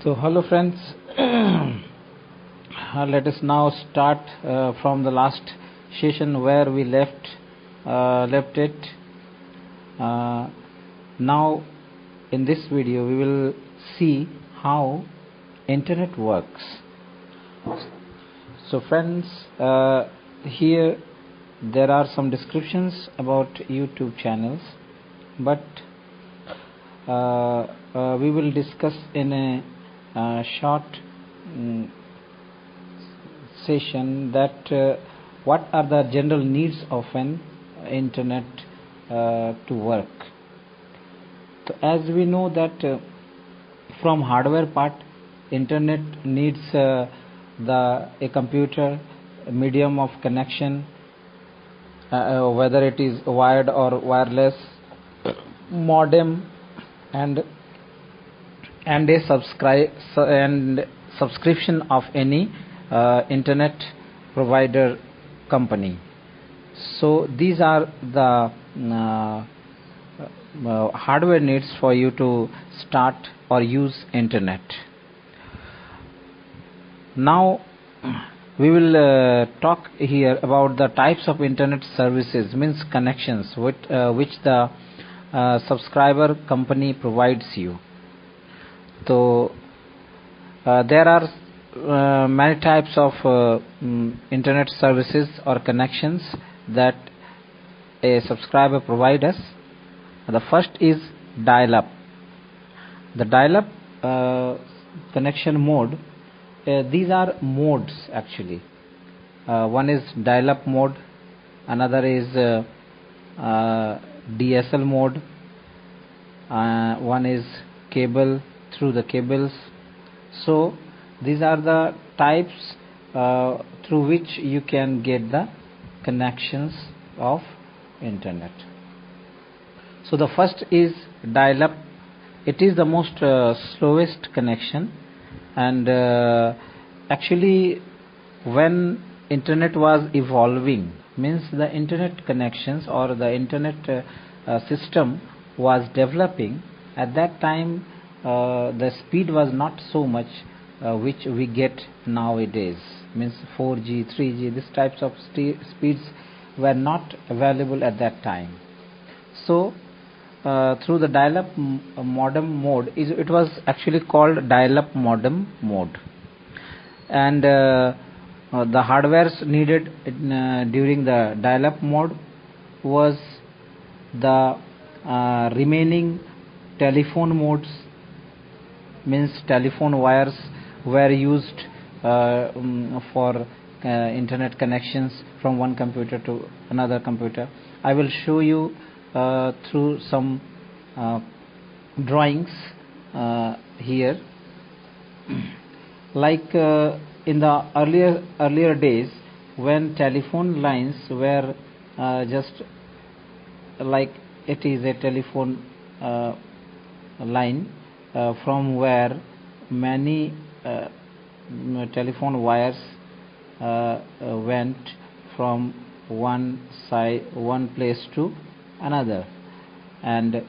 So, hello friends. Let us now start from the last session where we left it. Now, in this video, we will see how internet works. So, friends, here there are some descriptions about YouTube channels, but we will discuss in a short session that what are the general needs of an internet to work. So as we know that from hardware part, internet needs a computer, a medium of connection, whether it is wired or wireless, modem, and a subscription of any internet provider company. So these are the hardware needs for you to start or use internet. Now we will talk here about the types of internet services, means connections which the subscriber company provides you. So there are many types of internet services or connections that a subscriber provides us. The first is dial-up. The dial-up connection mode. These are modes actually. One is dial-up mode, another is DSL mode, one is cable through the cables. So these are the types through which you can get the connections of internet. So the first is dial-up. It is the most slowest connection, and actually when internet was evolving, means the internet connections or the internet system was developing, at that time the speed was not so much which we get nowadays, means 4G, 3G, these types of speeds were not available at that time. So through the dial-up modem mode, it was actually called dial-up modem mode, and the hardwares needed during the dial-up mode was the remaining telephone modes, means telephone wires were used for internet connections from one computer to another computer. I will show you through some drawings here. Like in the earlier days, when telephone lines were just like it is a telephone line from where many telephone wires went from one place to another, and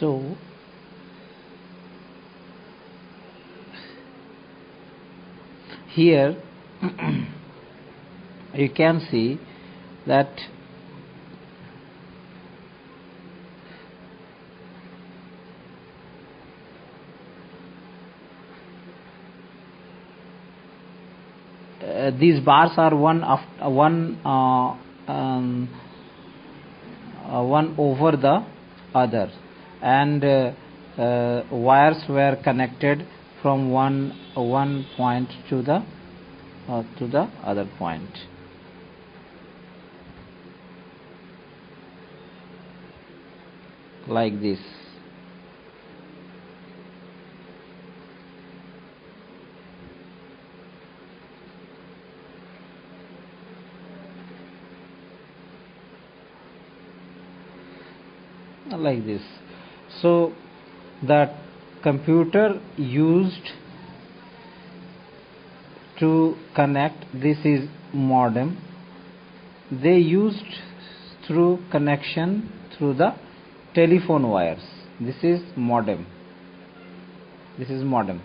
so here you can see that these bars are one over the other, and wires were connected from one point to the other point, like this. Like this. So the computer used to connect. This is modem. They used through connection through the telephone wires. This is modem. This is modem.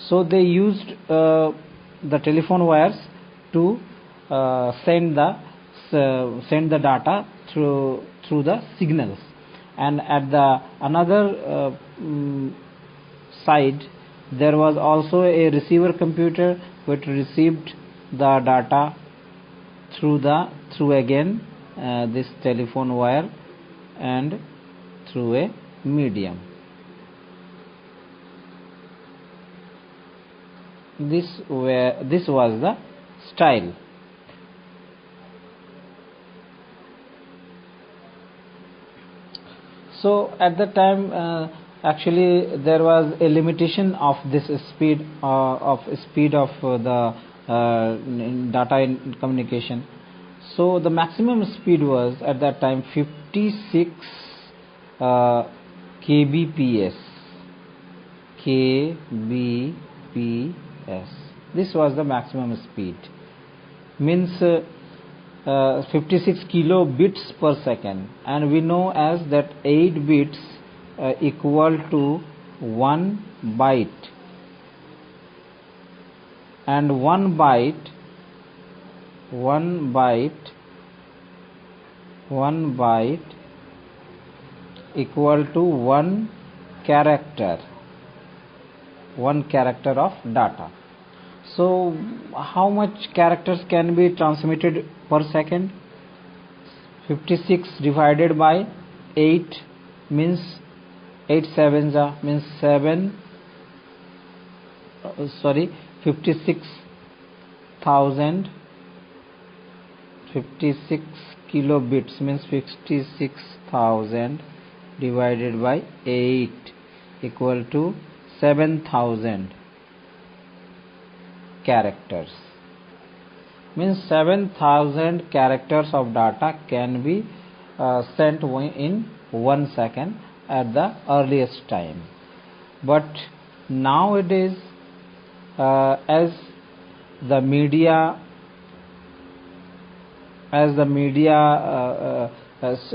So they used the telephone wires to send the data through the signals, and at the another side there was also a receiver computer which received the data through again this telephone wire and through a medium. This was the style. So at the time actually there was a limitation of this speed of the data communication. So the maximum speed was at that time 56 kbps. This was the maximum speed, means 56 kilobits per second, and we know as that 8 bits equal to 1 byte, and 1 byte equal to 1 character of data. So how much characters can be transmitted per second? 56 divided by 8 means 8 sevens means 56,000. 56 kilobits means 56,000 divided by 8 equal to 7,000 characters, means 7,000 characters of data can be sent in 1 second at the earliest time. But nowadays as the media has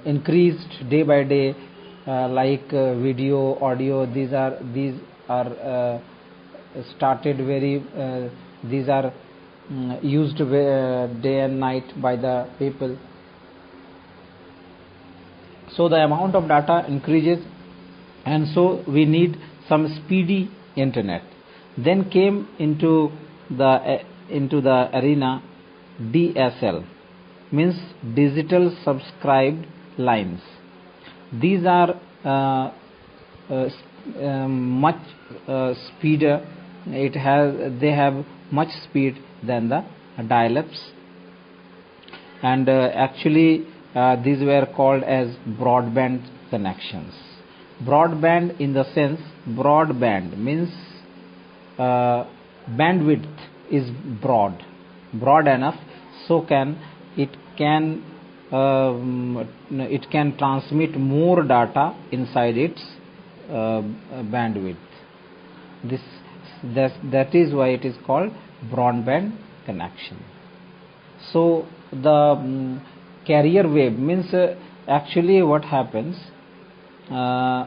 increased day by day, like video, audio, these are started very these are used day and night by the people. So the amount of data increases, and so we need some speedy internet. Then came into the arena DSL, means digital subscribed lines. These are much speeder. They have much speed than the dial-ups, and actually these were called as broadband connections. Broadband in the sense, broadband means bandwidth is broad enough, so it can transmit more data inside its bandwidth. That is why it is called broadband connection. So the carrier wave means actually what happens, data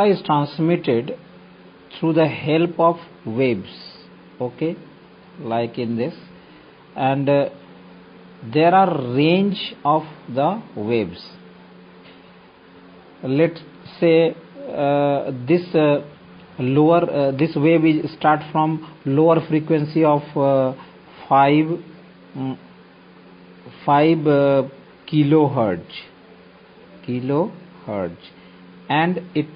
is transmitted through the help of waves, okay, like in this, and there are range of the waves. Let's say this wave is start from lower frequency of 5 kilohertz, and it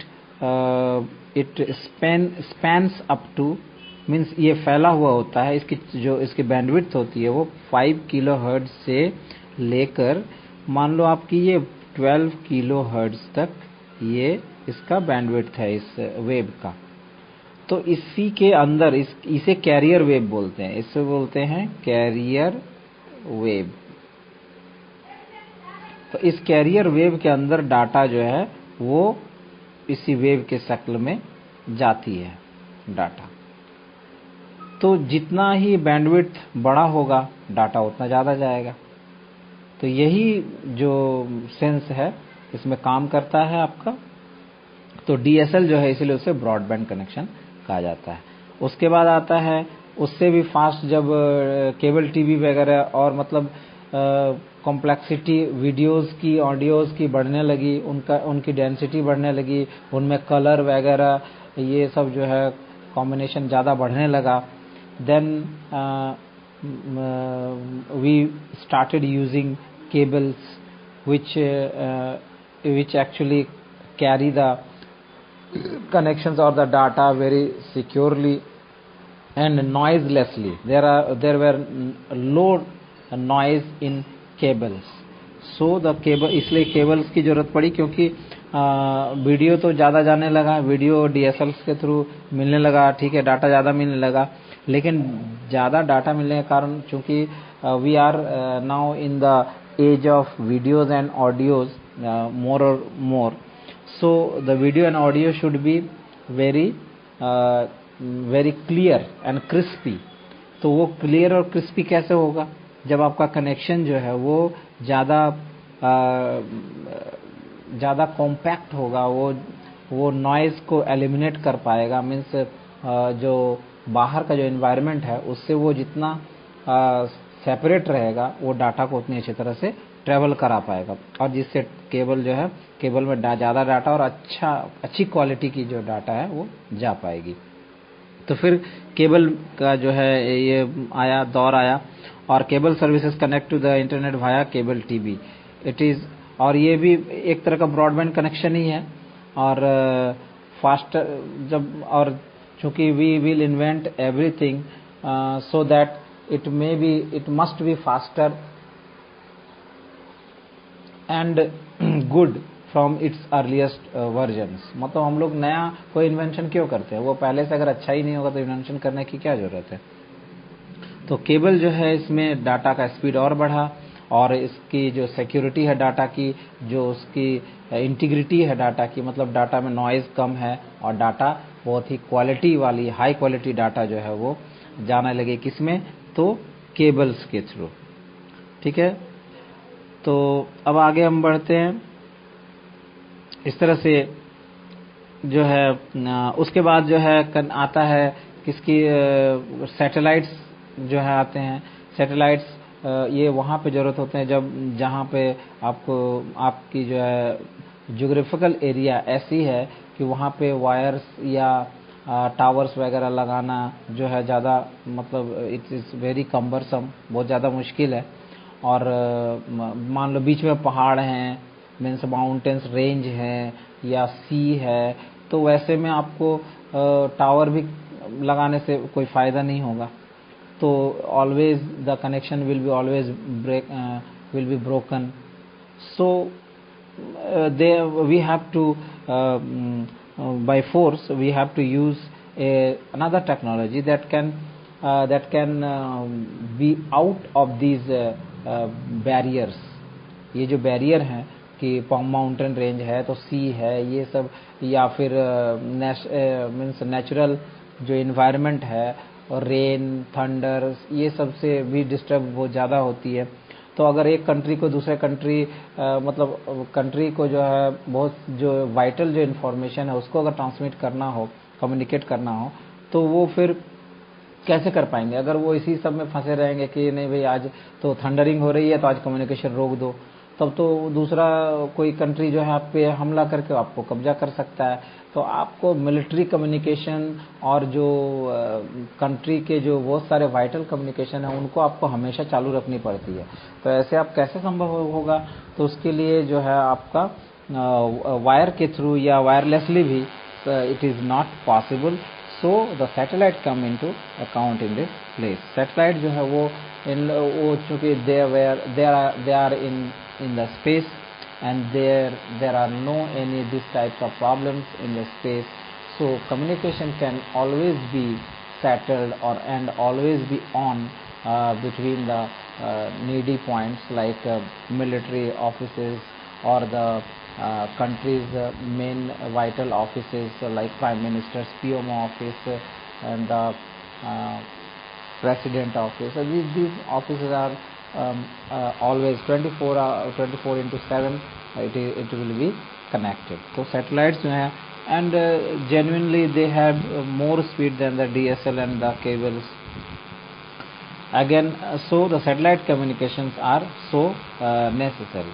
spans up to, means ये फैला हुआ होता है, इसकी bandwidth होती है वो 5 kilohertz से लेकर, मान लो आपकी ये 12 किलोहर्ट्ज तक ये इसका बैंडविड्थ है इस वेव का. तो इसी के अंदर इसे कैरियर वेव बोलते हैं. इससे बोलते हैं कैरियर वेव. तो इस कैरियर वेव के अंदर डाटा जो है वो इसी वेव के शक्ल में जाती है डाटा। तो जितना ही बैंडविड्थ बड़ा होगा डाटा उतना ज़्यादा जाएगा। तो यही जो सेंस है इसमें काम करता है आपका। तो DSL जो है इसलिए उसे ब्रॉडबैंड कनेक्शन कहा जाता है। उसके बाद आता है उससे भी फास्ट, जब केबल टीवी वगैरह और मतलब कॉम्प्लेक्सिटी वीडियोस की, ऑडियोज की बढ़ने लगी, उनकी डेंसिटी बढ़ने लगी, उनमें कलर वगैरह ये सब जो है कॉम्बिनेशन ज़्यादा बढ़ने लगा। Then we started using cables which actually carry the connections or the data very securely and noiselessly. There were low noise in cables. So the cable, इसलिए cables की जरूरत पड़ी क्योंकि वीडियो तो ज़्यादा जाने लगा, वीडियो DSL के थ्रू मिलने लगा, ठीक है, डाटा ज़्यादा मिलने लगा। लेकिन ज़्यादा डाटा मिलने के कारण चूँकि we are now in the age of videos and audios more or more, so the video and audio should be very clear and crispy. तो वो क्लियर और क्रिस्पी कैसे होगा? जब आपका कनेक्शन जो है वो ज़्यादा कॉम्पैक्ट होगा, वो नॉइज़ को एलिमिनेट कर पाएगा। मीन्स जो बाहर का जो एनवायरनमेंट है उससे वो जितना सेपरेट रहेगा वो डाटा को उतनी अच्छी तरह से ट्रैवल करा पाएगा, और जिससे केबल जो है, केबल में ज़्यादा डाटा और अच्छी क्वालिटी की जो डाटा है वो जा पाएगी। तो फिर केबल का जो है ये दौर आया और cable services connect to the internet via cable TV. It is, और ये भी एक तरह का ब्रॉडबैंड कनेक्शन ही है। और फास्टर और चूंकि we will invent everything so that it must be faster and good from its earliest versions. मतलब हम लोग नया कोई इन्वेंशन क्यों करते हैं? वो पहले से अगर अच्छा ही नहीं होगा तो इन्वेंशन करने की क्या जरूरत है? तो केबल जो है इसमें डाटा का स्पीड और बढ़ा, और इसकी जो सिक्योरिटी है डाटा की, जो उसकी इंटीग्रिटी है डाटा की, मतलब डाटा में नॉइज़ कम है और डाटा बहुत ही क्वालिटी वाली, हाई क्वालिटी डाटा जो है वो जाने लगे किसमें? तो केबल्स के थ्रू। ठीक है, तो अब आगे हम बढ़ते हैं। इस तरह से जो है उसके बाद जो है आता है किसकी, सैटेलाइट्स जो है आते हैं। सैटेलाइट्स ये वहाँ पे ज़रूरत होते हैं जहाँ पे आपकी जो है ज्योग्राफिकल एरिया ऐसी है कि वहाँ पे वायर्स या टावर्स वगैरह लगाना जो है ज़्यादा, मतलब इट इज़ वेरी कम्बरसम, बहुत ज़्यादा मुश्किल है। और मान लो बीच में पहाड़ हैं, मीन्स माउंटेन्स रेंज है या सी है, तो वैसे में आपको टावर भी लगाने से कोई फ़ायदा नहीं होगा। तो always the connection will be broken. So we have to by force we have to use another technology that can be out of these barriers. ये जो बैरियर हैं कि माउंटेन रेंज है तो सी है, ये सब, या फिर मीन्स नेचुरल जो इन्वायरमेंट है और रेन, थंडर, ये सब से भी डिस्टर्ब बहुत ज़्यादा होती है। तो अगर एक कंट्री को दूसरे कंट्री मतलब कंट्री को जो है बहुत जो वाइटल जो इन्फॉर्मेशन है उसको अगर ट्रांसमिट करना हो, कम्युनिकेट करना हो, तो वो फिर कैसे कर पाएंगे? अगर वो इसी सब में फंसे रहेंगे कि नहीं भाई आज तो थंडरिंग हो रही है तो आज कम्युनिकेशन रोक दो, तब तो दूसरा कोई कंट्री जो है आप पे हमला करके आपको कब्जा कर सकता है। तो आपको मिलिट्री कम्युनिकेशन और जो कंट्री के जो बहुत सारे वाइटल कम्युनिकेशन है उनको आपको हमेशा चालू रखनी पड़ती है। तो ऐसे आप कैसे संभव होगा? तो उसके लिए जो है आपका वायर के थ्रू या वायरलेसली भी it is not possible. So the satellite come into account in this place. Satellite जो है वो चूँकि they are in the space and there are no any these types of problems in the space. So communication can always be settled and always be on between the needy points like military offices or the country's main vital offices like Prime Minister's PMO office and the President office. So these offices are always 24 into 7 it will be connected. So satellites जो हैं and genuinely they have more speed than the DSL and the cables. Again, so the satellite communications are so necessary.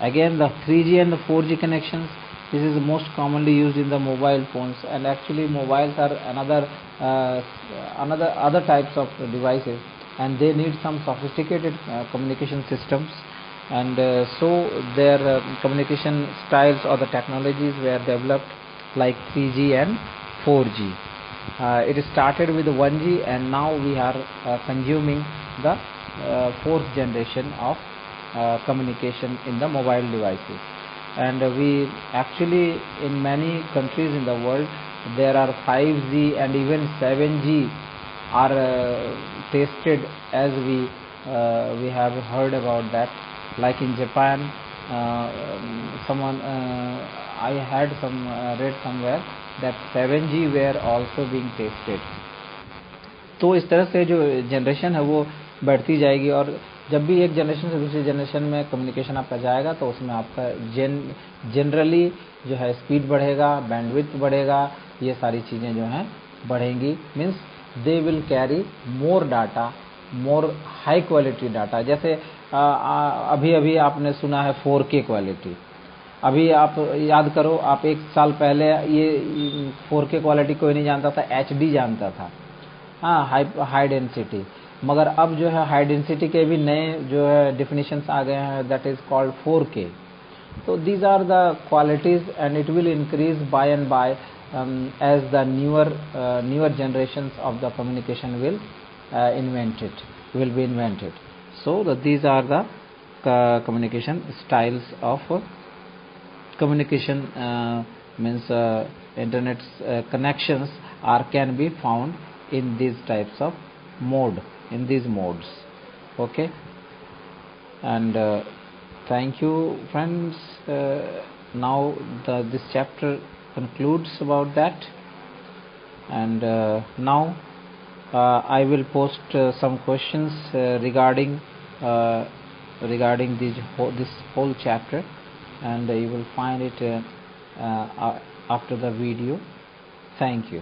Again, the 3G and the 4G connections, this is most commonly used in the mobile phones, and actually mobiles are other types of devices, and they need some sophisticated communication systems, and so their communication styles or the technologies were developed like 3G and 4G. It started with 1G, and now we are consuming the fourth generation of communication in the mobile devices. And we actually, in many countries in the world, there are 5G and even 7G are tested, as we have heard about that. Like in Japan, I had read somewhere that 7G were also being tested. तो इस तरह से जो generation है वो बढ़ती जाएगी, और जब भी एक जनरेशन से दूसरी जनरेशन में कम्युनिकेशन आपका जाएगा तो उसमें आपका जनरली जो है स्पीड बढ़ेगा, बैंडविड्थ बढ़ेगा, ये सारी चीज़ें जो हैं बढ़ेंगी. Means they will carry more data, more high quality data. जैसे अभी आपने सुना है 4K क्वालिटी. अभी आप याद करो, आप एक साल पहले ये 4K क्वालिटी कोई नहीं जानता था, HD जानता था, हाँ, हाई डेंसिटी. मगर अब जो है हाई डेंसिटी के भी नए जो है डिफिनीशंस आ गए हैं, दैट इज कॉल्ड 4K. तो these are the qualities, and it will increase by and by as the newer generations of the communication will be invented. So these are the communication styles of communication. Means internet connections can be found in these types of in these modes. Okay, and thank you, friends. Now this chapter concludes about that, and now I will post some questions regarding this whole chapter, and you will find it after the video. Thank you.